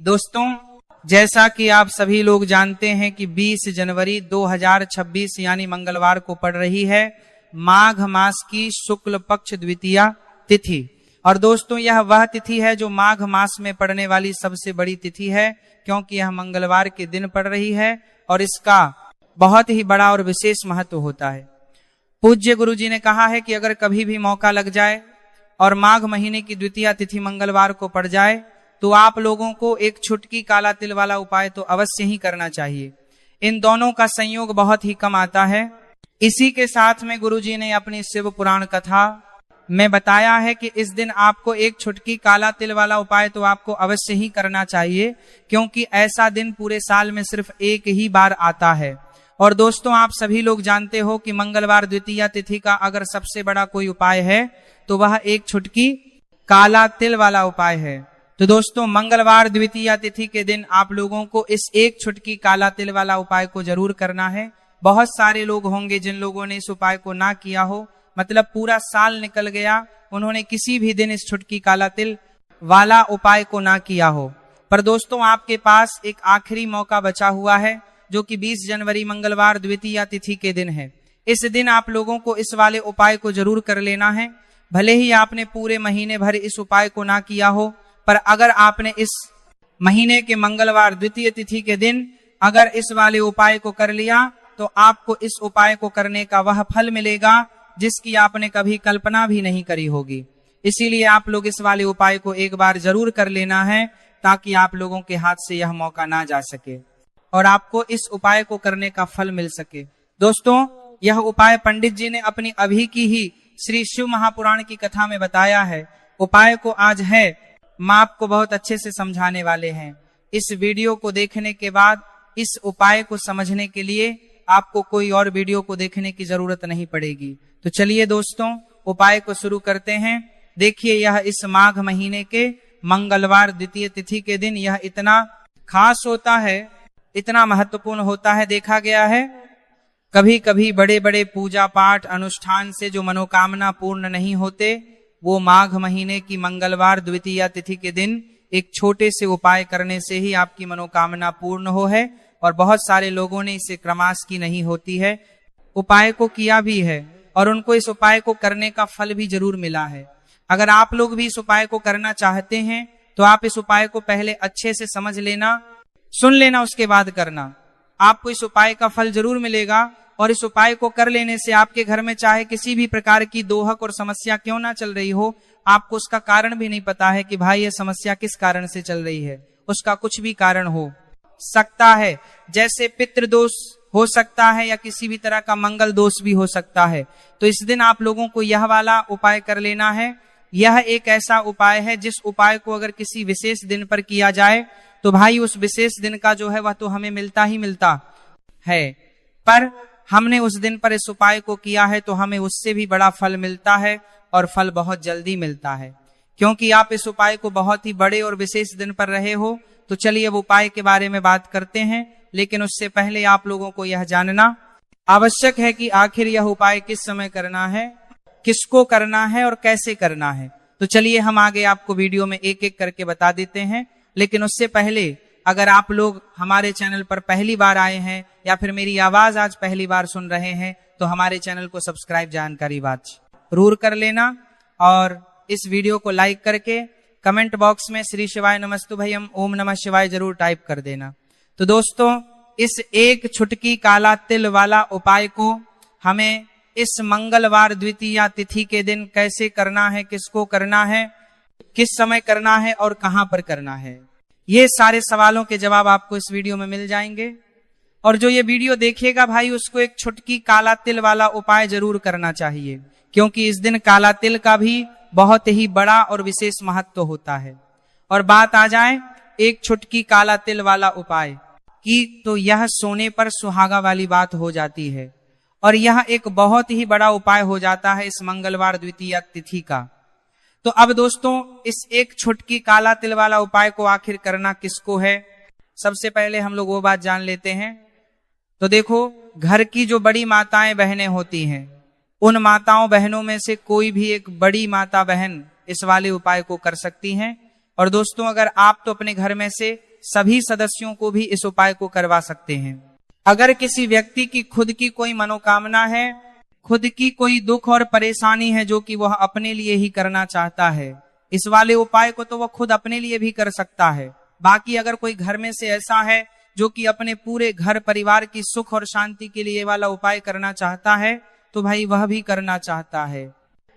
दोस्तों, जैसा कि आप सभी लोग जानते हैं कि 20 जनवरी 2026 यानी मंगलवार को पड़ रही है माघ मास की शुक्ल पक्ष द्वितीया तिथि। और दोस्तों, यह वह तिथि है जो माघ मास में पड़ने वाली सबसे बड़ी तिथि है, क्योंकि यह मंगलवार के दिन पड़ रही है और इसका बहुत ही बड़ा और विशेष महत्व होता है। पूज्य गुरु जी ने कहा है कि अगर कभी भी मौका लग जाए और माघ महीने की द्वितीया तिथि मंगलवार को पड़ जाए तो आप लोगों को एक छुटकी काला तिल वाला उपाय तो अवश्य ही करना चाहिए। इन दोनों का संयोग बहुत ही कम आता है। इसी के साथ में गुरुजी ने अपनी शिव पुराण कथा में बताया है कि इस दिन आपको एक छुटकी काला तिल वाला उपाय तो आपको अवश्य ही करना चाहिए, क्योंकि ऐसा दिन पूरे साल में सिर्फ एक ही बार आता है। और दोस्तों, आप सभी लोग जानते हो कि मंगलवार द्वितीया तिथि का अगर सबसे बड़ा कोई उपाय है तो वह एक छुटकी काला तिल वाला उपाय है। तो दोस्तों, मंगलवार द्वितीया तिथि के दिन आप लोगों को इस एक छुटकी काला तिल वाला उपाय को जरूर करना है। बहुत सारे लोग होंगे जिन लोगों ने इस उपाय को ना किया हो, मतलब पूरा साल निकल गया, उन्होंने किसी भी दिन इस छुटकी काला तिल वाला उपाय को ना किया हो। पर दोस्तों, आपके पास एक आखिरी मौका बचा हुआ है जो कि 20 जनवरी मंगलवार द्वितीया तिथि के दिन है। इस दिन आप लोगों को इस वाले उपाय को जरूर कर लेना है। भले ही आपने पूरे महीने भर इस उपाय को ना किया हो, पर अगर आपने इस महीने के मंगलवार द्वितीय तिथि के दिन अगर इस वाले उपाय को कर लिया तो आपको इस उपाय को करने का वह फल मिलेगा जिसकी आपने कभी कल्पना भी नहीं करी होगी। इसीलिए आप लोग इस वाले उपाय को एक बार जरूर कर लेना है, ताकि आप लोगों के हाथ से यह मौका ना जा सके और आपको इस उपाय को करने का फल मिल सके। दोस्तों, यह उपाय पंडित जी ने अपनी अभी की ही श्री शिव महापुराण की कथा में बताया है। उपाय को आज है माँ आपको बहुत अच्छे से समझाने वाले हैं। इस वीडियो को देखने के बाद इस उपाय को समझने के लिए आपको कोई और वीडियो को देखने की जरूरत नहीं पड़ेगी। तो चलिए दोस्तों, उपाय को शुरू करते हैं। देखिए, यह इस माघ महीने के मंगलवार द्वितीय तिथि के दिन यह इतना खास होता है, इतना महत्वपूर्ण होता है। देखा गया है कभी कभी बड़े बड़े पूजा पाठ अनुष्ठान से जो मनोकामना पूर्ण नहीं होते, वो माघ महीने की मंगलवार द्वितीया तिथि के दिन एक छोटे से उपाय करने से ही आपकी मनोकामना पूर्ण हो है। और बहुत सारे लोगों ने इसे क्रमास की नहीं होती है, उपाय को किया भी है और उनको इस उपाय को करने का फल भी जरूर मिला है। अगर आप लोग भी इस उपाय को करना चाहते हैं तो आप इस उपाय को पहले अच्छे से समझ लेना, सुन लेना, उसके बाद करना। आपको इस उपाय का फल जरूर मिलेगा। और इस उपाय को कर लेने से आपके घर में चाहे किसी भी प्रकार की दोहक और समस्या क्यों ना चल रही हो, आपको उसका कारण भी नहीं पता है कि भाई ये समस्या किस कारण से चल रही है, उसका कुछ भी कारण हो सकता है। जैसे पितृदोष हो सकता है या किसी भी तरह का मंगल दोष भी हो सकता है। तो इस दिन आप लोगों को यह वाला उपाय कर लेना है। यह एक ऐसा उपाय है जिस उपाय को अगर किसी विशेष दिन पर किया जाए तो भाई उस विशेष दिन का जो है वह तो हमें मिलता ही मिलता है, पर हमने उस दिन पर इस उपाय को किया है तो हमें उससे भी बड़ा फल मिलता है और फल बहुत जल्दी मिलता है, क्योंकि आप इस उपाय को बहुत ही बड़े और विशेष दिन पर रहे हो। तो चलिए अब उपाय के बारे में बात करते हैं, लेकिन उससे पहले आप लोगों को यह जानना आवश्यक है कि आखिर यह उपाय किस समय करना है, किसको करना है और कैसे करना है। तो चलिए हम आगे आपको वीडियो में एक एक करके बता देते हैं। लेकिन उससे पहले अगर आप लोग हमारे चैनल पर पहली बार आए हैं या फिर मेरी आवाज आज पहली बार सुन रहे हैं तो हमारे चैनल को सब्सक्राइब जानकारी बात जरूर कर लेना और इस वीडियो को लाइक करके कमेंट बॉक्स में श्री शिवाय नमस्तुभयम ओम नमः शिवाय जरूर टाइप कर देना। तो दोस्तों, इस एक छुटकी काला तिल वाला उपाय को हमें इस मंगलवार द्वितीया तिथि के दिन कैसे करना है, किसको करना है, किस समय करना है और कहां पर करना है, ये सारे सवालों के जवाब आपको इस वीडियो में मिल जाएंगे। और जो ये वीडियो देखेगा भाई, उसको एक छुटकी काला तिल वाला उपाय जरूर करना चाहिए, क्योंकि इस दिन काला तिल का भी बहुत ही बड़ा और विशेष महत्व होता है। और बात आ जाए एक छुटकी काला तिल वाला उपाय की, तो यह सोने पर सुहागा वाली बात हो जाती है और यह एक बहुत ही बड़ा उपाय हो जाता है इस मंगलवार द्वितीया तिथि का। तो अब दोस्तों, इस एक छुटकी काला तिल वाला उपाय को आखिर करना किसको है, सबसे पहले हम लोग वो बात जान लेते हैं। तो देखो, घर की जो बड़ी माताएं बहनें होती हैं, उन माताओं बहनों में से कोई भी एक बड़ी माता बहन इस वाले उपाय को कर सकती हैं। और दोस्तों, अगर आप तो अपने घर में से सभी सदस्यों को भी इस उपाय को करवा सकते हैं। अगर किसी व्यक्ति की खुद की कोई मनोकामना है, खुद की कोई दुख और परेशानी है जो कि वह अपने लिए ही करना चाहता है, इस वाले उपाय को तो वह खुद अपने लिए भी कर सकता है। बाकी अगर कोई घर में से ऐसा है जो कि अपने पूरे घर परिवार की सुख और शांति के लिए ये वाला उपाय करना चाहता है, तो भाई वह भी करना चाहता है,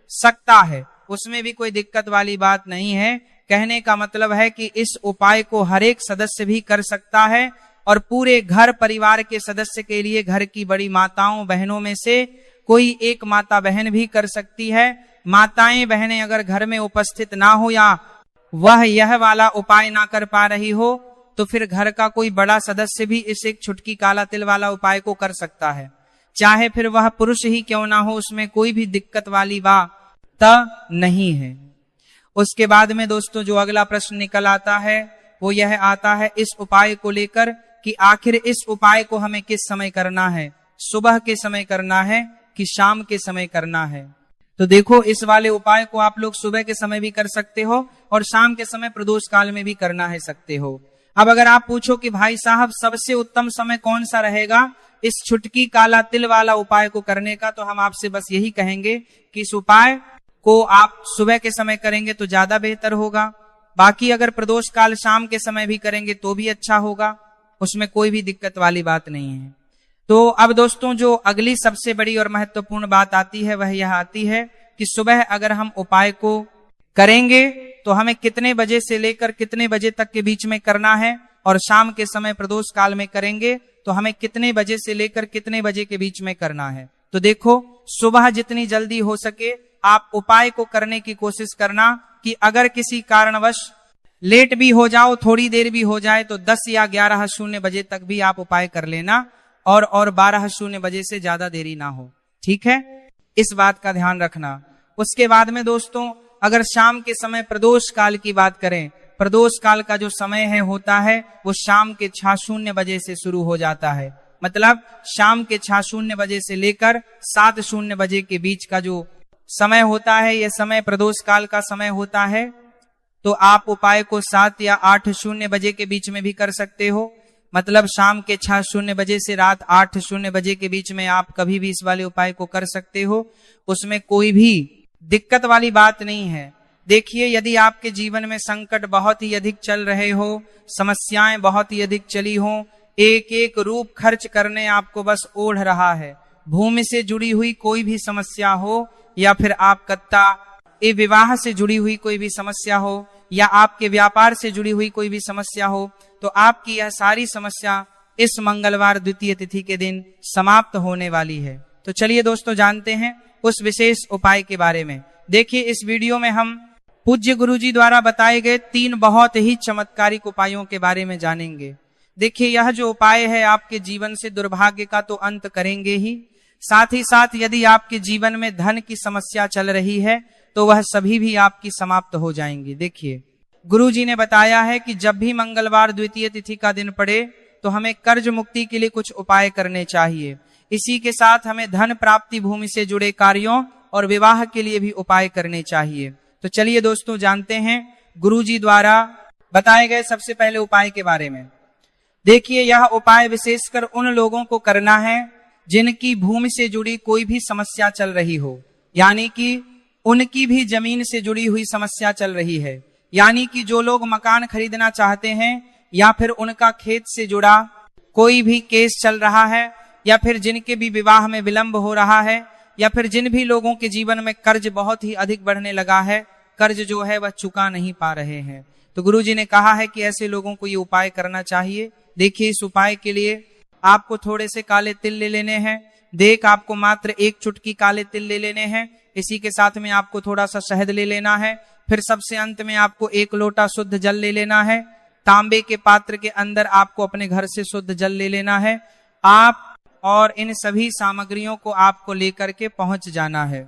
सकता है, उसमें भी कोई दिक्कत वाली बात नहीं है। कहने का मतलब है कि इस उपाय को हर एक सदस्य भी कर सकता है और पूरे घर परिवार के सदस्य के लिए घर की बड़ी माताओं बहनों में से कोई एक माता बहन भी कर सकती है। माताएं बहनें अगर घर में उपस्थित ना हो या वह यह वाला उपाय ना कर पा रही हो, तो फिर घर का कोई बड़ा सदस्य भी इस एक छुटकी काला तिल वाला उपाय को कर सकता है, चाहे फिर वह पुरुष ही क्यों ना हो, उसमें कोई भी दिक्कत वाली बात नहीं है। उसके बाद में दोस्तों जो अगला प्रश्न निकल आता है वो यह आता है इस उपाय को लेकर कि आखिर इस उपाय को हमें किस समय करना है, सुबह के समय करना है कि शाम के समय करना है। तो देखो, इस वाले उपाय को आप लोग सुबह के समय भी कर सकते हो और शाम के समय प्रदोष काल में भी करना है सकते हो। अब अगर आप पूछो कि भाई साहब सबसे उत्तम समय कौन सा रहेगा इस छुटकी काला तिल वाला उपाय को करने का, तो हम आपसे बस यही कहेंगे कि इस उपाय को आप सुबह के समय करेंगे तो ज्यादा बेहतर होगा। बाकी अगर प्रदोष काल शाम के समय भी करेंगे तो भी अच्छा होगा, उसमें कोई भी दिक्कत वाली बात नहीं है। तो अब दोस्तों जो अगली सबसे बड़ी और महत्वपूर्ण बात आती है वह यह आती है कि सुबह अगर हम उपाय को करेंगे तो हमें कितने बजे से लेकर कितने बजे तक के बीच में करना है, और शाम के समय प्रदोष काल में करेंगे तो हमें कितने बजे से लेकर कितने बजे के बीच में करना है। तो देखो, सुबह जितनी जल्दी हो सके आप उपाय को करने की कोशिश करना कि अगर किसी कारणवश लेट भी हो जाओ, थोड़ी देर भी हो जाए, तो 10 या 11:00 बजे तक भी आप उपाय कर लेना और 12:00 बजे से ज्यादा देरी ना हो, ठीक है, इस बात का ध्यान रखना। उसके बाद में दोस्तों अगर शाम के समय प्रदोष काल की बात करें, प्रदोष काल का जो समय है होता है वो शाम के 6:00 बजे से शुरू हो जाता है। मतलब शाम के 6:00 बजे से लेकर 7:00 बजे के बीच का जो समय होता है, यह समय प्रदोष काल का समय होता है। तो आप उपाय को 7 या 8:00 बजे के बीच में भी कर सकते हो। मतलब शाम के 6:00 बजे से रात 8:00 बजे के बीच में आप कभी भी इस वाले उपाय को कर सकते हो, उसमें कोई भी दिक्कत वाली बात नहीं है। देखिए, यदि आपके जीवन में संकट बहुत ही अधिक चल रहे हो, समस्याएं बहुत ही अधिक चली हो, एक एक रूप खर्च करने आपको बस ओढ़ रहा है, भूमि से जुड़ी हुई कोई भी समस्या हो या फिर आपका विवाह से जुड़ी हुई कोई भी समस्या हो या आपके व्यापार से जुड़ी हुई कोई भी समस्या हो, तो आपकी यह सारी समस्या इस मंगलवार द्वितीय तिथि के दिन समाप्त होने वाली है। तो चलिए दोस्तों जानते हैं उस विशेष उपाय के बारे में। देखिए, इस वीडियो में हम पूज्य गुरुजी द्वारा बताए गए 3 बहुत ही चमत्कारिक उपायों के बारे में जानेंगे। देखिए, यह जो उपाय है आपके जीवन से दुर्भाग्य का तो अंत करेंगे ही, साथ ही साथ यदि आपके जीवन में धन की समस्या चल रही है तो वह सभी भी आपकी समाप्त हो जाएंगी। देखिए, गुरुजी ने बताया है कि जब भी मंगलवार द्वितीय तिथि का दिन पड़े तो हमें कर्ज मुक्ति के लिए कुछ उपाय करने चाहिए। इसी के साथ हमें धन प्राप्ति, भूमि से जुड़े कार्यों और विवाह के लिए भी उपाय करने चाहिए। तो चलिए दोस्तों जानते हैं गुरुजी द्वारा बताए गए सबसे पहले उपाय के बारे में। देखिए, यह उपाय विशेषकर उन लोगों को करना है जिनकी भूमि से जुड़ी कोई भी समस्या चल रही हो, यानी कि उनकी भी जमीन से जुड़ी हुई समस्या चल रही है, यानी कि जो लोग मकान खरीदना चाहते हैं या फिर उनका खेत से जुड़ा कोई भी केस चल रहा है, या फिर जिनके भी विवाह में विलंब हो रहा है, या फिर जिन भी लोगों के जीवन में कर्ज बहुत ही अधिक बढ़ने लगा है, कर्ज जो है वह चुका नहीं पा रहे हैं, तो गुरुजी ने कहा है कि ऐसे लोगों को ये उपाय करना चाहिए। देखिए, इस उपाय के लिए आपको थोड़े से काले तिल ले लेने हैं। देख, आपको मात्र 1 चुटकी काले तिल ले लेने हैं। इसी के साथ में आपको थोड़ा सा शहद ले लेना है। फिर सबसे अंत में आपको 1 लोटा शुद्ध जल ले लेना है। तांबे के पात्र के अंदर आपको अपने घर से शुद्ध जल ले लेना है। आप और इन सभी सामग्रियों को आपको लेकर के पहुंच जाना है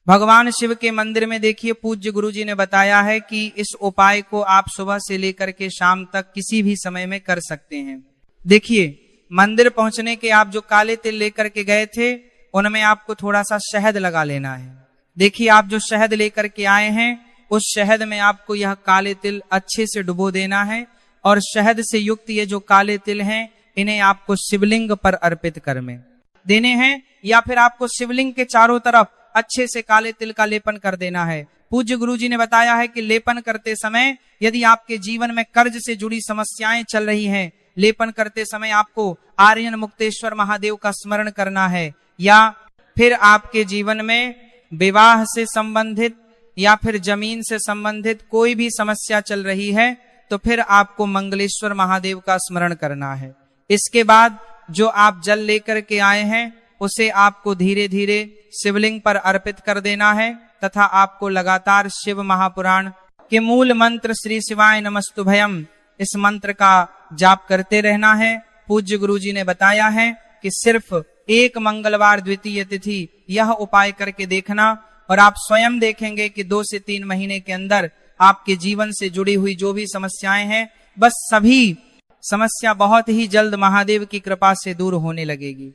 भगवान शिव के मंदिर में। देखिए, पूज्य गुरुजी ने बताया है कि इस उपाय को आप सुबह से लेकर के शाम तक किसी भी समय में कर सकते हैं। देखिए, मंदिर पहुंचने के आप जो काले तिल लेकर के गए थे उनमें आपको थोड़ा सा शहद लगा लेना है। देखिए, आप जो शहद लेकर के आए हैं उस शहद में आपको यह काले तिल अच्छे से डुबो देना है। और शहद से युक्त ये जो काले तिल हैं, इन्हें आपको शिवलिंग पर अर्पित कर में देने हैं, या फिर आपको शिवलिंग के चारों तरफ अच्छे से काले तिल का लेपन कर देना है। पूज्य गुरु जी ने बताया है कि लेपन करते समय यदि आपके जीवन में कर्ज से जुड़ी समस्याएं चल रही हैं, लेपन करते समय आपको आर्यन मुक्तेश्वर महादेव का स्मरण करना है, या फिर आपके जीवन में विवाह से संबंधित या फिर जमीन से संबंधित कोई भी समस्या चल रही है, तो फिर आपको मंगलेश्वर महादेव का स्मरण करना है। इसके बाद जो आप जल लेकर के आए हैं उसे आपको धीरे धीरे शिवलिंग पर अर्पित कर देना है, तथा आपको लगातार शिव महापुराण के मूल मंत्र श्री शिवाय नमस्तुभयम इस मंत्र का जाप करते रहना है। पूज्य गुरु जी ने बताया है कि सिर्फ एक मंगलवार द्वितीय तिथि यह उपाय करके देखना, और आप स्वयं देखेंगे कि 2 से 3 महीने के अंदर आपके जीवन से जुड़ी हुई जो भी समस्याएं हैं, बस सभी समस्या बहुत ही जल्द महादेव की कृपा से दूर होने लगेगी।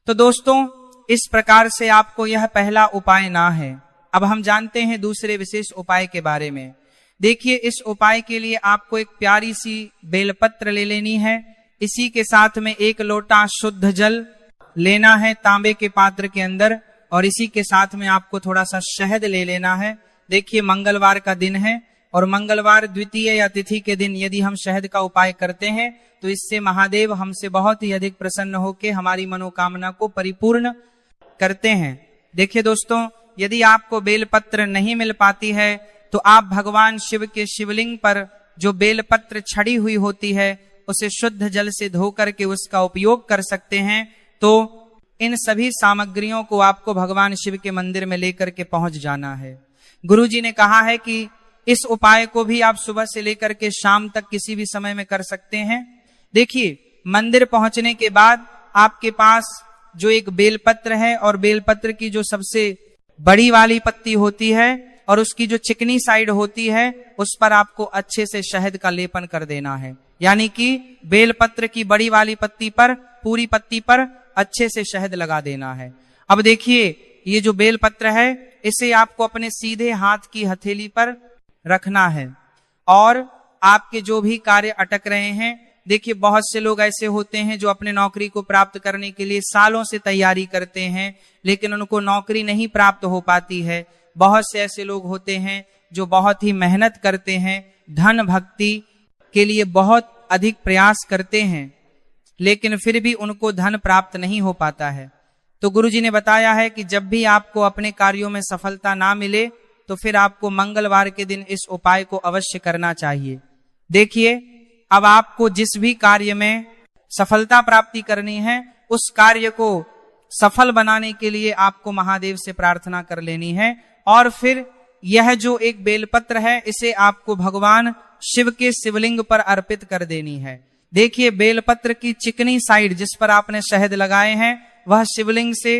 तो दोस्तों, इस प्रकार से आपको यह पहला उपाय ना है। अब हम जानते हैं दूसरे विशेष उपाय के बारे में। देखिए, इस उपाय के लिए आपको एक प्यारी सी बेलपत्र ले लेनी है। इसी के साथ में 1 लोटा शुद्ध जल लेना है तांबे के पात्र के अंदर, और इसी के साथ में आपको थोड़ा सा शहद ले लेना है। देखिए, मंगलवार का दिन है, और मंगलवार द्वितीय या तिथि के दिन यदि हम शहद का उपाय करते हैं तो इससे महादेव हमसे बहुत ही अधिक प्रसन्न होकर हमारी मनोकामना को परिपूर्ण करते हैं। देखिए दोस्तों, यदि आपको बेलपत्र नहीं मिल पाती है तो आप भगवान शिव के शिवलिंग पर जो बेलपत्र छड़ी हुई होती है उसे शुद्ध जल से धो करके उसका उपयोग कर सकते हैं। तो इन सभी सामग्रियों को आपको भगवान शिव के मंदिर में लेकर के पहुंच जाना है। गुरु जी ने कहा है कि इस उपाय को भी आप सुबह से लेकर के शाम तक किसी भी समय में कर सकते हैं। देखिए, मंदिर पहुंचने के बाद आपके पास जो एक बेलपत्र है, और बेलपत्र की जो सबसे बड़ी वाली पत्ती होती है और उसकी जो चिकनी साइड होती है, उस पर आपको अच्छे से शहद का लेपन कर देना है। यानी कि बेलपत्र की बड़ी वाली पत्ती पर, पूरी पत्ती पर अच्छे से शहद लगा देना है। अब देखिए, ये जो बेलपत्र है इसे आपको अपने सीधे हाथ की हथेली पर रखना है, और आपके जो भी कार्य अटक रहे हैं, देखिए बहुत से लोग ऐसे होते हैं जो अपने नौकरी को प्राप्त करने के लिए सालों से तैयारी करते हैं, लेकिन उनको नौकरी नहीं प्राप्त हो पाती है। बहुत से ऐसे लोग होते हैं जो बहुत ही मेहनत करते हैं, धन भक्ति के लिए बहुत अधिक प्रयास करते हैं, लेकिन फिर भी उनको धन प्राप्त नहीं हो पाता है। तो गुरु जी ने बताया है कि जब भी आपको अपने कार्यों में सफलता ना मिले तो फिर आपको मंगलवार के दिन इस उपाय को अवश्य करना चाहिए। देखिए, अब आपको जिस भी कार्य में सफलता प्राप्ति करनी है, उस कार्य को सफल बनाने के लिए आपको महादेव से प्रार्थना कर लेनी है, और फिर यह जो एक बेलपत्र है इसे आपको भगवान शिव के शिवलिंग पर अर्पित कर देनी है। देखिए, बेलपत्र की चिकनी साइड जिस पर आपने शहद लगाए हैं वह शिवलिंग से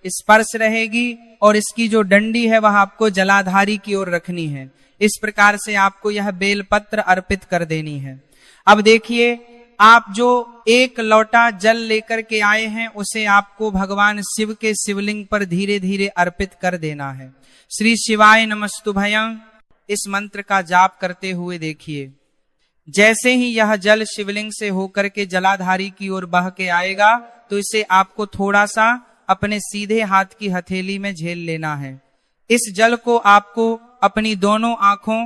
स्पर्श रहेगी, और इसकी जो डंडी है वह आपको जलाधारी की ओर रखनी है। इस प्रकार से आपको यह बेलपत्र अर्पित कर देनी है। अब देखिए, आप जो 1 लोटा जल लेकर के आए हैं उसे आपको भगवान शिव के शिवलिंग पर धीरे धीरे अर्पित कर देना है। श्री शिवाय नमस्तुभयं इस मंत्र का जाप करते हुए देखिए, जैसे ही यह जल शिवलिंग से होकर के जलाधारी की ओर बह के आएगा तो इसे आपको थोड़ा सा अपने सीधे हाथ की हथेली में झेल लेना है। इस जल को आपको अपनी दोनों आंखों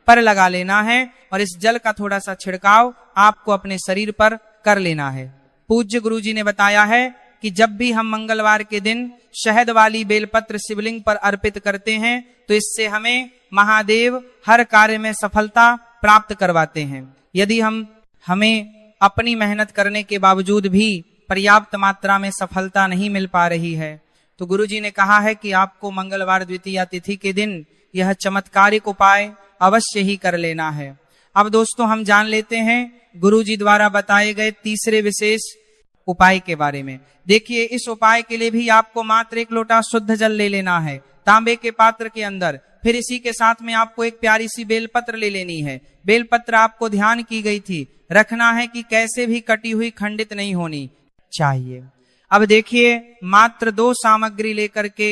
पर लगा लेना है, और इस जल का थोड़ा सा छिड़काव आपको अपने शरीर पर कर लेना है। पूज्य गुरु जी ने बताया है कि जब भी हम मंगलवार के दिन शहद वाली बेलपत्र शिवलिंग पर अर्पित करते हैं तो इससे हमें महादेव हर कार्य में सफलता प्राप्त करवाते हैं। यदि हमें अपनी मेहनत करने के बावजूद भी पर्याप्त मात्रा में सफलता नहीं मिल पा रही है तो गुरुजी ने कहा है कि आपको मंगलवार द्वितीया तिथि के दिन यह चमत्कारिक उपाय अवश्य ही कर लेना है। अब दोस्तों, हम जान लेते हैं गुरुजी द्वारा बताए गए तीसरे विशेष उपाय के बारे में। देखिए, इस उपाय के लिए भी आपको मात्र 1 लोटा शुद्ध जल ले लेना है तांबे के पात्र के अंदर। फिर इसी के साथ में आपको एक प्यारी सी बेलपत्र ले लेनी है। बेलपत्र आपको ध्यान की गई थी, रखना है कि कैसे भी कटी हुई खंडित नहीं होनी चाहिए। अब देखिए, मात्र 2 सामग्री लेकर के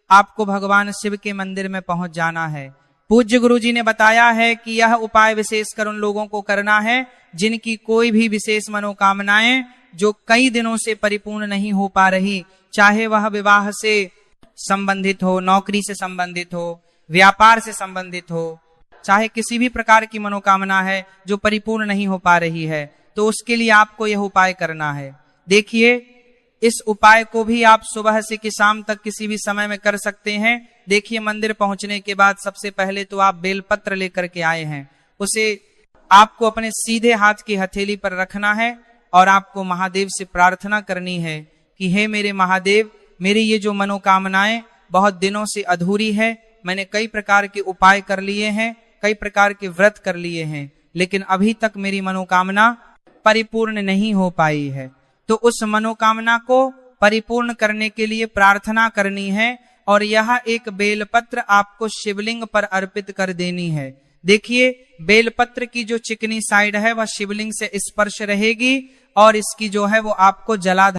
आपको भगवान शिव के मंदिर में पहुंच जाना है। पूज्य गुरुजी ने बताया है कि यह उपाय विशेषकर उन लोगों को करना है जिनकी कोई भी विशेष मनोकामनाएं जो कई दिनों से परिपूर्ण नहीं हो पा रही, चाहे वह विवाह से संबंधित हो, नौकरी से संबंधित हो, व्यापार से संबंधित हो, चाहे किसी भी प्रकार की मनोकामना है जो परिपूर्ण नहीं हो पा रही है, तो उसके लिए आपको यह उपाय करना है। देखिए, इस उपाय को भी आप सुबह से कि शाम तक किसी भी समय में कर सकते हैं। देखिए, मंदिर पहुंचने के बाद सबसे पहले तो आप बेलपत्र लेकर के आए हैं, उसे आपको अपने सीधे हाथ की हथेली पर रखना है और आपको महादेव से प्रार्थना करनी है कि हे मेरे महादेव, मेरी ये जो मनोकामनाएं बहुत दिनों से अधूरी है, मैंने कई प्रकार के उपाय कर लिए हैं, कई प्रकार के व्रत कर लिए हैं, लेकिन अभी तक मेरी मनोकामना परिपूर्ण नहीं हो पाई है। तो उस मनोकामना को परिपूर्ण करने के लिए प्रार्थना करनी है और यह एक बेलपत्र आपको शिवलिंग पर अर्पित कर देनी है। देखिए, बेलपत्र की जो चिकनी साइड है वह शिवलिंग से स्पर्श रहेगी और इसकी जो है वो आपको जला